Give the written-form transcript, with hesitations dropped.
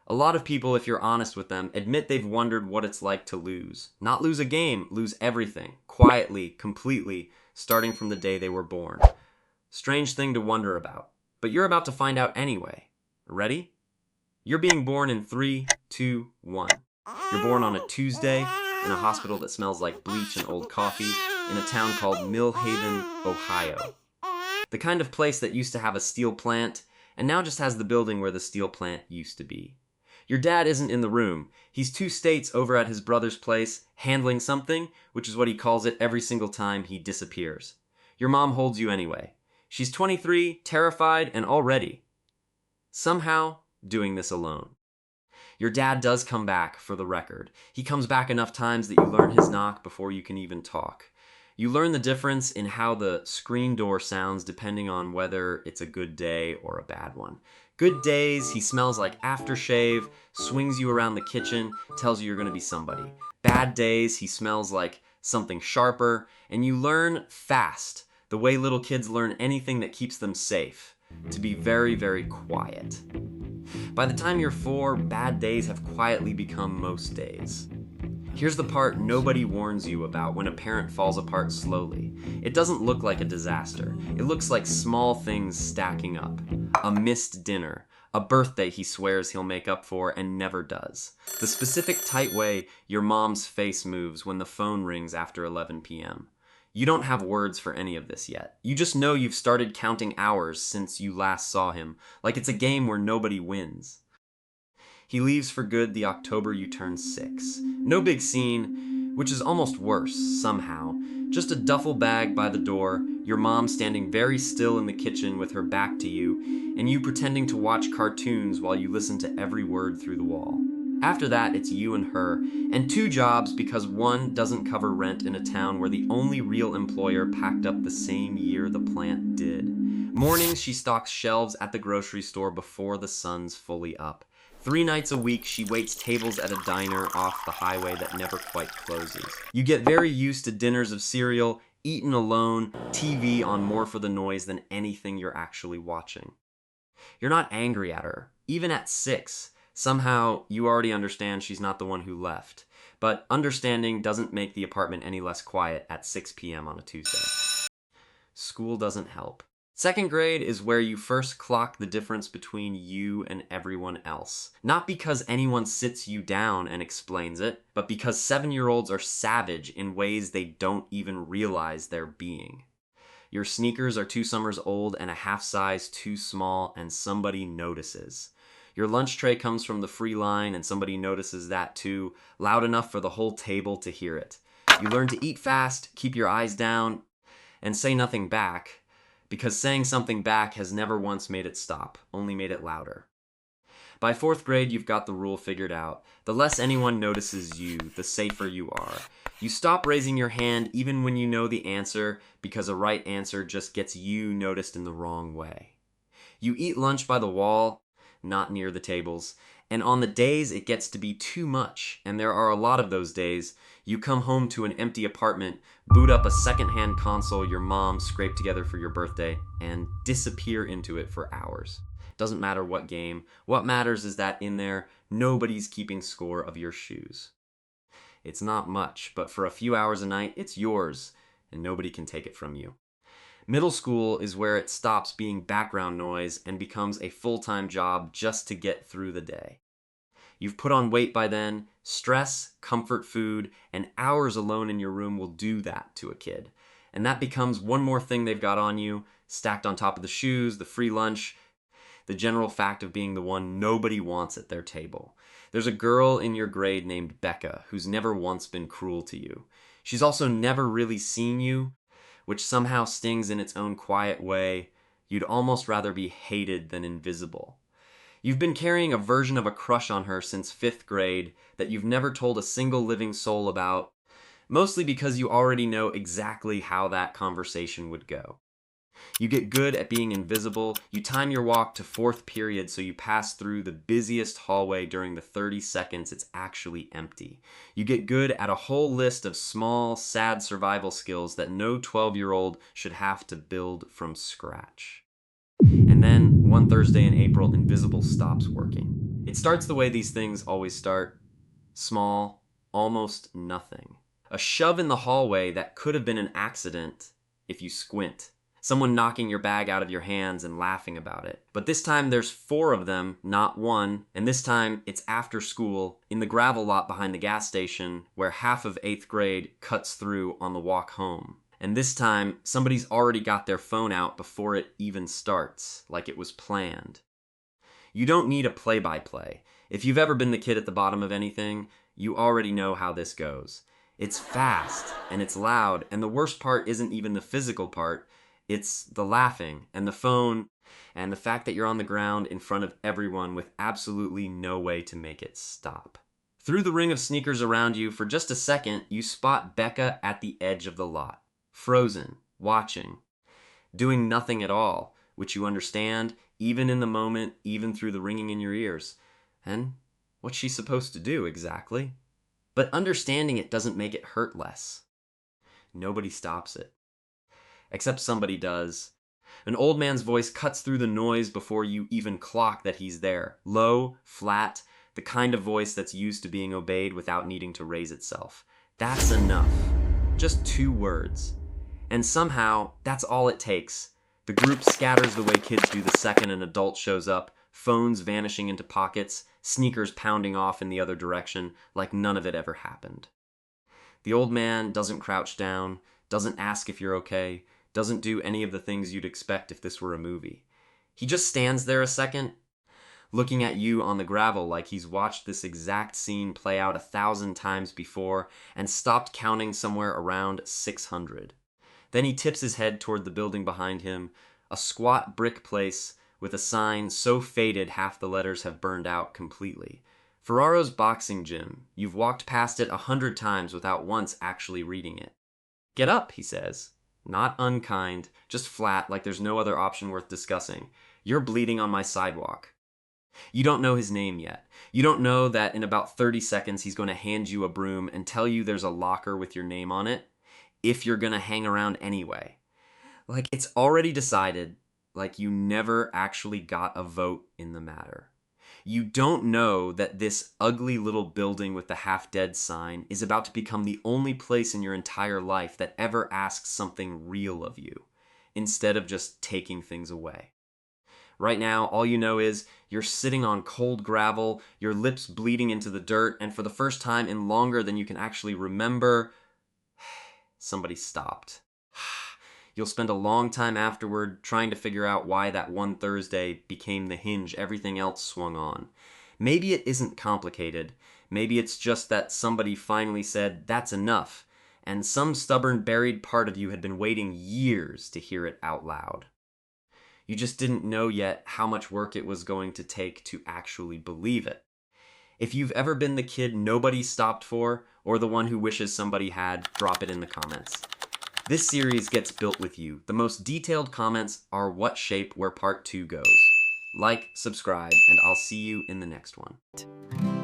A lot of people, if you're honest with them, admit they've wondered what it's like to lose. Not lose a game, lose everything. Quietly, completely, starting from the day they were born. Strange thing to wonder about. But you're about to find out anyway. Ready? You're being born in 3, 2, 1. You're born on a Tuesday in a hospital that smells like bleach and old coffee in a town called Mill Haven, Ohio. The kind of place that used to have a steel plant and now just has the building where the steel plant used to be. Your dad isn't in the room. He's 2 states over at his brother's place, handling something, which is what he calls it every single time he disappears. Your mom holds you anyway. She's 23, terrified, and already, somehow, doing this alone. Your dad does come back, for the record. He comes back enough times that you learn his knock before you can even talk. You learn the difference in how the screen door sounds depending on whether it's a good day or a bad one. Good days, he smells like aftershave, swings you around the kitchen, tells you you're going to be somebody. Bad days, he smells like something sharper, and you learn fast, the way little kids learn anything that keeps them safe, to be very, very quiet. By the time you're 4, bad days have quietly become most days. Here's the part nobody warns you about when a parent falls apart slowly. It doesn't look like a disaster. It looks like small things stacking up. A missed dinner. A birthday he swears he'll make up for and never does. The specific tight way your mom's face moves when the phone rings after 11 p.m. You don't have words for any of this yet. You just know you've started counting hours since you last saw him, like it's a game where nobody wins. He leaves for good the October you turn 6. No big scene, which is almost worse, somehow. Just a duffel bag by the door, your mom standing very still in the kitchen with her back to you, and you pretending to watch cartoons while you listen to every word through the wall. After that, it's you and her, and 2 jobs because one doesn't cover rent in a town where the only real employer packed up the same year the plant did. Mornings, she stocks shelves at the grocery store before the sun's fully up. 3 nights a week, she waits tables at a diner off the highway that never quite closes. You get very used to dinners of cereal, eaten alone, TV on more for the noise than anything you're actually watching. You're not angry at her, even at 6. Somehow, you already understand she's not the one who left. But understanding doesn't make the apartment any less quiet at 6 p.m. on a Tuesday. School doesn't help. 2nd grade is where you first clock the difference between you and everyone else. Not because anyone sits you down and explains it, but because 7-year-olds are savage in ways they don't even realize they're being. Your sneakers are 2 summers old and a half size too small, and somebody notices. Your lunch tray comes from the free line and somebody notices that too, loud enough for the whole table to hear it. You learn to eat fast, keep your eyes down, and say nothing back, because saying something back has never once made it stop, only made it louder. By 4th grade, you've got the rule figured out. The less anyone notices you, the safer you are. You stop raising your hand even when you know the answer, because a right answer just gets you noticed in the wrong way. You eat lunch by the wall, not near the tables, and on the days it gets to be too much, and there are a lot of those days, you come home to an empty apartment, boot up a secondhand console your mom scraped together for your birthday, and disappear into it for hours. Doesn't matter what game. What matters is that in there, nobody's keeping score of your shoes. It's not much, but for a few hours a night, it's yours, and nobody can take it from you. Middle school is where it stops being background noise and becomes a full-time job just to get through the day. You've put on weight by then. Stress, comfort food, and hours alone in your room will do that to a kid. And that becomes one more thing they've got on you, stacked on top of the shoes, the free lunch, the general fact of being the one nobody wants at their table. There's a girl in your grade named Becca who's never once been cruel to you. She's also never really seen you, which somehow stings in its own quiet way. You'd almost rather be hated than invisible. You've been carrying a version of a crush on her since 5th grade that you've never told a single living soul about, mostly because you already know exactly how that conversation would go. You get good at being invisible. You time your walk to 4th period so you pass through the busiest hallway during the 30 seconds it's actually empty. You get good at a whole list of small, sad survival skills that no 12-year-old should have to build from scratch. And then, one Thursday in April, invisible stops working. It starts the way these things always start. Small, almost nothing. A shove in the hallway that could have been an accident if you squint. Someone knocking your bag out of your hands and laughing about it. But this time there's 4 of them, not 1, and this time it's after school in the gravel lot behind the gas station where half of 8th grade cuts through on the walk home. And this time somebody's already got their phone out before it even starts, like it was planned. You don't need a play-by-play. If you've ever been the kid at the bottom of anything, you already know how this goes. It's fast, and it's loud, and the worst part isn't even the physical part. It's the laughing, and the phone, and the fact that you're on the ground in front of everyone with absolutely no way to make it stop. Through the ring of sneakers around you, for just a second, you spot Becca at the edge of the lot. Frozen, watching, doing nothing at all, which you understand, even in the moment, even through the ringing in your ears. And what's she supposed to do, exactly? But understanding it doesn't make it hurt less. Nobody stops it. Except somebody does. An old man's voice cuts through the noise before you even clock that he's there. Low, flat, the kind of voice that's used to being obeyed without needing to raise itself. That's enough. Just 2 words. And somehow, that's all it takes. The group scatters the way kids do the second an adult shows up, phones vanishing into pockets, sneakers pounding off in the other direction, like none of it ever happened. The old man doesn't crouch down, doesn't ask if you're okay, doesn't do any of the things you'd expect if this were a movie. He just stands there a second, looking at you on the gravel like he's watched this exact scene play out 1,000 times before and stopped counting somewhere around 600. Then he tips his head toward the building behind him, a squat brick place with a sign so faded half the letters have burned out completely. Ferraro's boxing gym. You've walked past it 100 times without once actually reading it. Get up, he says. Not unkind, just flat, like there's no other option worth discussing. You're bleeding on my sidewalk. You don't know his name yet. You don't know that in about 30 seconds he's going to hand you a broom and tell you there's a locker with your name on it, if you're going to hang around anyway. Like it's already decided, like you never actually got a vote in the matter. You don't know that this ugly little building with the half-dead sign is about to become the only place in your entire life that ever asks something real of you, instead of just taking things away. Right now, all you know is you're sitting on cold gravel, your lips bleeding into the dirt, and for the first time in longer than you can actually remember, somebody stopped. You'll spend a long time afterward trying to figure out why that one Thursday became the hinge everything else swung on. Maybe it isn't complicated. Maybe it's just that somebody finally said, "That's enough," and some stubborn buried part of you had been waiting years to hear it out loud. You just didn't know yet how much work it was going to take to actually believe it. If you've ever been the kid nobody stopped for, or the one who wishes somebody had, drop it in the comments. This series gets built with you. The most detailed comments are what shape where part 2 goes. Like, subscribe, and I'll see you in the next one.